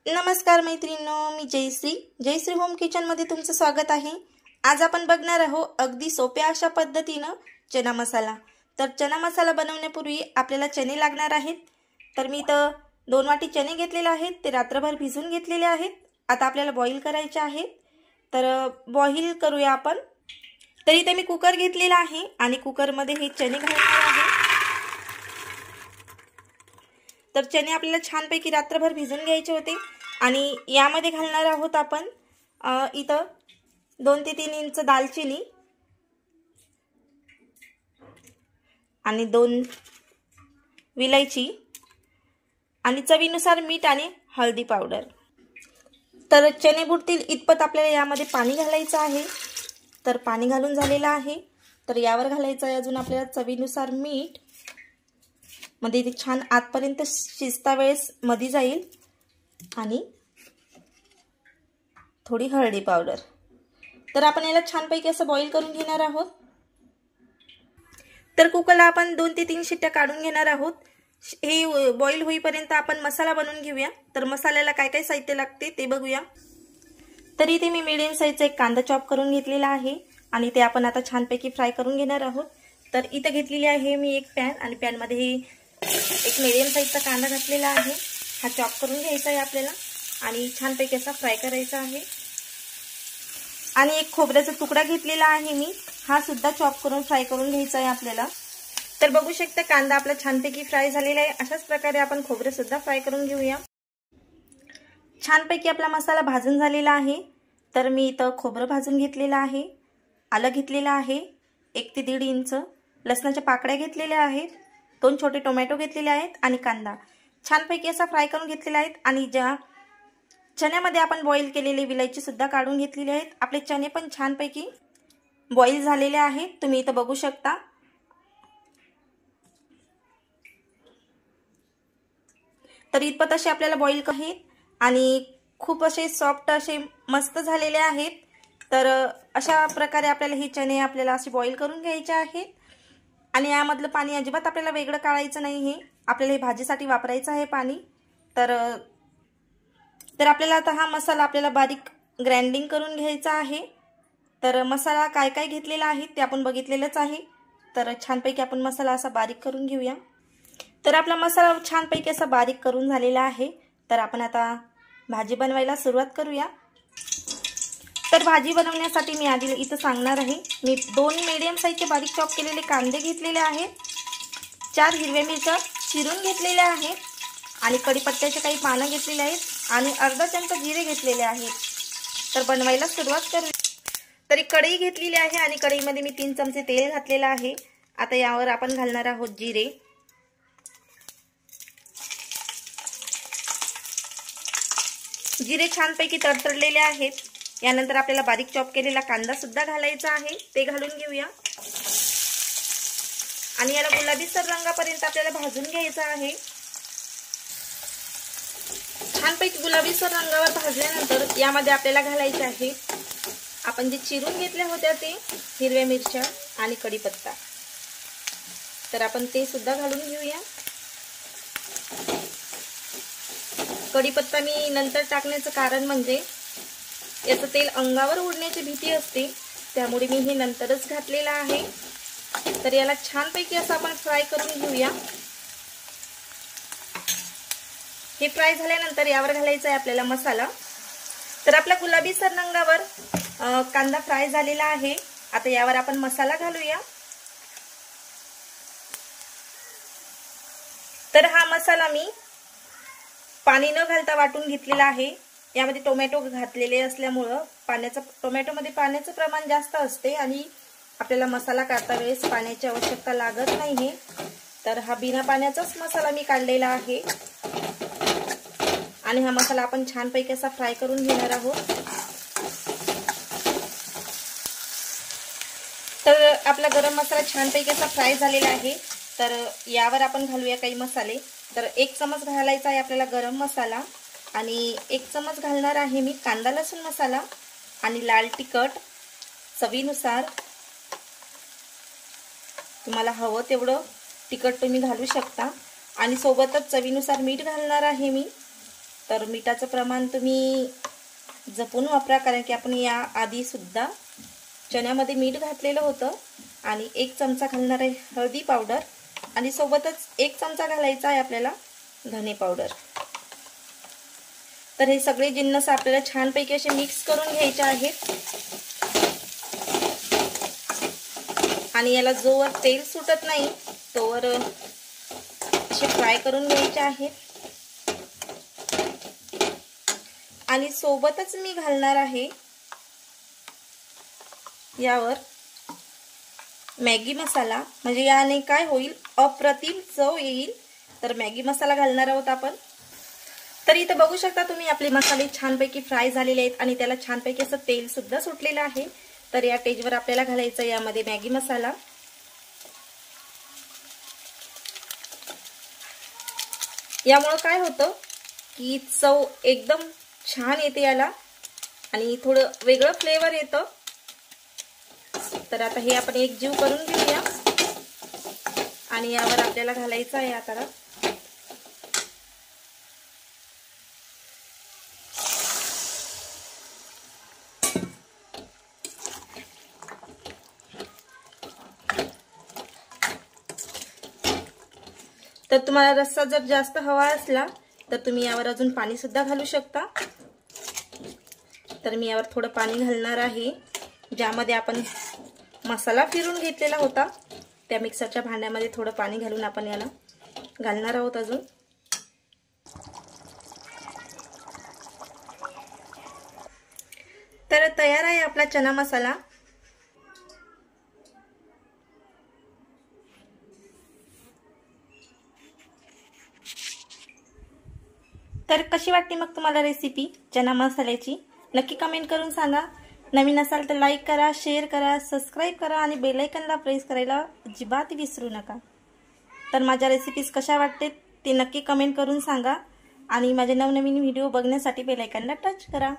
नमस्कार मैत्रिणींनो, मी Jayashree home kitchen मध्ये तुमचं स्वागत आहे। आज आपण बघणार आहोत अगदी सोप्या अशा पद्धतीने चना मसाला। तर चना मसाला बनवण्यापूर्वी आपल्याला चणे लागणार आहेत। तर मी इथं 2 वाटी चणे घेतलेले आहेत, ते रात्रभर भिजून घेतलेले आहेत। आता आपल्याला बॉईल करायचे आहेत, तर बॉईल करूया आपण। तर इथे मी कुकर घेतलेला आहे आणि कुकर मध्ये हे चणे घालणार आहे। तर चणे आपल्याला छानपैकी रात्रभर भिजून घ्यायचे होते आणि यामध्ये घालणार आहोत आपण इथं 2 ते 3 इंच दालचिनी आणि 2 विलायची आणि चवीनुसार मीठ आणि हळदी पावडर। तर चणे बुडतील इतपत आपल्याला यामध्ये पाणी घालायचं आहे। तर पाणी घालून झालेलं आहे, तर यावर घालायचं आहे अजून आपल्याला चवीनुसार मीठ। मध्ये ते छान आतपर्यंत शिजता वेळेस मध्ये जाईल आणि थोडी हळदी पावडर। तर आपण याला छानपैकी असं बॉईल करून घेणार आहोत। तर कुकरला आपण 2 ते 3 शिट्ट्या काढून घेणार आहोत। हे बॉईल होईपर्यंत आपण मसाला बनवून घेऊया। तर मसाल्याला काय काय साहित्य लागते ते बघूया। तर इथे मी मीडियम साईजचा एक कांदा चॉप करून घेतलेला आहे आणि ते आपण आता छानपैकी फ्राय करून घेणार आहोत। तर इथे घेतलेली आहे मी एक पॅन आणि पॅन मध्ये एक मीडियम साईजचा कांदा घातलेला आहे। हा चॉप करून घ्यायचा आहे आपल्याला आणि छानपैकी असा फ्राय करायचा आहे। आणि एक खोबऱ्याचा तुकडा घेतलेला आहे मी, हा सुद्धा चॉप करून फ्राय करून घ्यायचा आहे आपल्याला। तर बघू शकता कांदा आपला छानपैकी फ्राय झालेला आहे। अशाच प्रकारे आपण खोबरे सुद्धा फ्राय करून घेऊया। छानपैकी आपला मसाला भाजून झालेला आहे। तर मी इथं खोबरं भाजून घेतलेलं आहे, आलं घेतलेलं आहे 1 ते 1.5 इंच, लसणाच्या पाकळ्या घेतलेल्या आहेत, 2 छोटे टोमॅटो घेतलेले आहेत आणि कांदा छानपैकी असा फ्राय करून घेतलेला आहे। आणि ज्या चण्यामध्ये आपण बॉईल केलेले विलायची सुद्धा काढून घेतलेले आहेत। आपले चणे पण छानपैकी बॉईल झालेले आहेत, तुम्ही इथं बघू शकता। तर इतपत असे आपल्याला बॉईल आहेत आणि खूप असे सॉफ्ट असे मस्त झालेले आहेत। तर अशा प्रकारे आपल्याला हे चणे आपल्याला असे बॉईल करून घ्यायचे आहेत आणि यामधलं पाणी अजिबात आपल्याला वेगळं काढायचं नाही, हे आपल्याला हे भाजीसाठी वापरायचं आहे पाणी। तर आपल्याला आता हा मसाला आपल्याला बारीक ग्राइंडिंग करून घ्यायचा आहे। तर मसाला काय काय घेतलेला आहे ते आपण बघितलेलंच आहे। तर छानपैकी आपण मसाला असा बारीक करून घेऊया। तर आपला मसाला छानपैकी असा बारीक करून झालेला आहे। तर आपण आता भाजी बनवायला सुरुवात करूया। तर भाजी बनवण्यासाठी मी आधी इथं सांगणार आहे, मी 2 मीडियम साईजचे बारीक चॉप केलेले कांदे घेतलेले आहेत, 4 हिरव्या मिरच्या चिरून घेतलेल्या आहेत आणि कढीपत्त्याचे काही पानं घेतलेले आहेत आणि अर्धा चमचा जिरे घेतलेले आहेत। तर बनवायला सुरुवात करूया। तर एक कढई घेतलेली आहे आणि कढईमध्ये मी 3 चमचे तेल घातलेलं आहे। आता यावर आपण घालणार आहोत जिरे। जिरे छानपैकी तडतडलेले आहेत। यानंतर आपल्याला बारीक चॉप केलेला कांदा सुद्धा घालायचा आहे, ते घालून घेऊया आणि याला गुलाबीसर रंगापर्यंत आपल्याला भाजून घ्यायचा आहे। छानपैकी गुलाबीसर रंगावर भाजल्यानंतर यामध्ये आपल्याला घालायचे आहे आपण जे चिरून घेतल्या होत्या ते हिरव्या मिरच्या आणि कढीपत्ता। तर आपण ते सुद्धा घालून घेऊया। कढीपत्ता मी नंतर टाकण्याचं कारण म्हणजे याचं तेल अंगावर उडण्याची भीती असते, त्यामुळे मी हे नंतरच घातलेलं आहे। तर याला छानपैकी असं आपण फ्राय करून घेऊया। हे फ्राय झाल्यानंतर यावर घालायचा आहे आपल्याला मसाला। तर आपला गुलाबीसर रंगावर कांदा फ्राय झालेला आहे। आता यावर आपण मसाला घालूया। तर हा मसाला मी पाणी न घालता वाटून घेतलेला आहे। यामध्ये टोमॅटो घातलेले असल्यामुळे टोमॅटोमध्ये पाण्याचं प्रमाण जास्त असते आणि आपल्याला मसाला काढता वेळेस पाण्याची आवश्यकता लागत नाही। तर हा बिना पाण्याचाच मसाला मी काढलेला आहे आणि हा मसाला आपण छानपैकी असा फ्राय करून घेणार आहोत। तर आपला गरम मसाला छानपैकी असा फ्राय झालेला आहे। तर यावर आपण घालूया काही मसाले। तर 1 चमच घालायचा आहे आपल्याला गरम मसाला आणि 1 चमच घालणार आहे मी कांदा लसूण मसाला आणि लाल तिखट चवीनुसार। तुम्हाला हवं तेवढं तिखट तुम्ही घालू शकता आणि सोबतच चवीनुसार मीठ घालणार आहे मी। तर मिठाचं प्रमाण तुम्ही जपून वापरा, कारण की आपण या आधी सुद्धा चण्यामध्ये मीठ घातलेलं होतं. आणि 1 चमचा घालणार आहे हळदी पावडर आणि सोबतच 1 चमचा घालायचा आहे आपल्याला धने पावडर. तर हे सगळे जिन्नस आपल्याला छानपैकी असे मिक्स करून घ्यायचे आहेत. आणि याला जोवर तेल सुटत नाही तोवर असे फ्राय करून घ्यायचे आहेत. आणि सोबतच मी घालणार आहे यावर मॅगी मसाला, म्हणजे याने काय होईल, अप्रतिम चव येईल. तर मॅगी मसाला घालणार आहोत आपण. तर इथं बघू शकता तुम्ही आपले मसाले छानपैकी फ्राय झालेले आहेत आणि त्याला छानपैकी असं तेल सुद्धा सुटलेलं आहे. तर या स्टेजवर आपल्याला घालायचं यामध्ये मॅगी मसाला. यामुळे काय होतं की चव एकदम छान येते याला आणि थोडं वेगळं फ्लेवर येतं. तर आता हे आपण एकजीव करून घेऊया आणि यावर आपल्याला घालायचं आहे आता. तर तुम्हाला रस्सा जर जास्त हवा असला तर तुम्ही यावर अजून पाणी सुद्धा घालू शकता. तर मी यावर थोडं पाणी घालणार आहे, ज्यामध्ये आपण मसाला फिरून घेतलेला होता त्या मिक्सरच्या भांड्यामध्ये थोडं पाणी घालून आपण याला घालणार आहोत अजून. तर तयार आहे आपला चना मसाला. तर कशी वाटते मग तुम्हाला रेसिपी चना मसाल्याची? नक्की कमेंट करून सांगा. नवीन असाल तर लाईक करा, शेअर करा, सबस्क्राईब करा आणि बेल आयकॉनला प्रेस करायला अजिबात विसरू नका. तर माझ्या रेसिपीज कशा वाटते ते नक्की कमेंट करून सांगा आणि माझे नवनवीन व्हिडिओ बघण्यासाठी बेल आयकॉनला टच करा.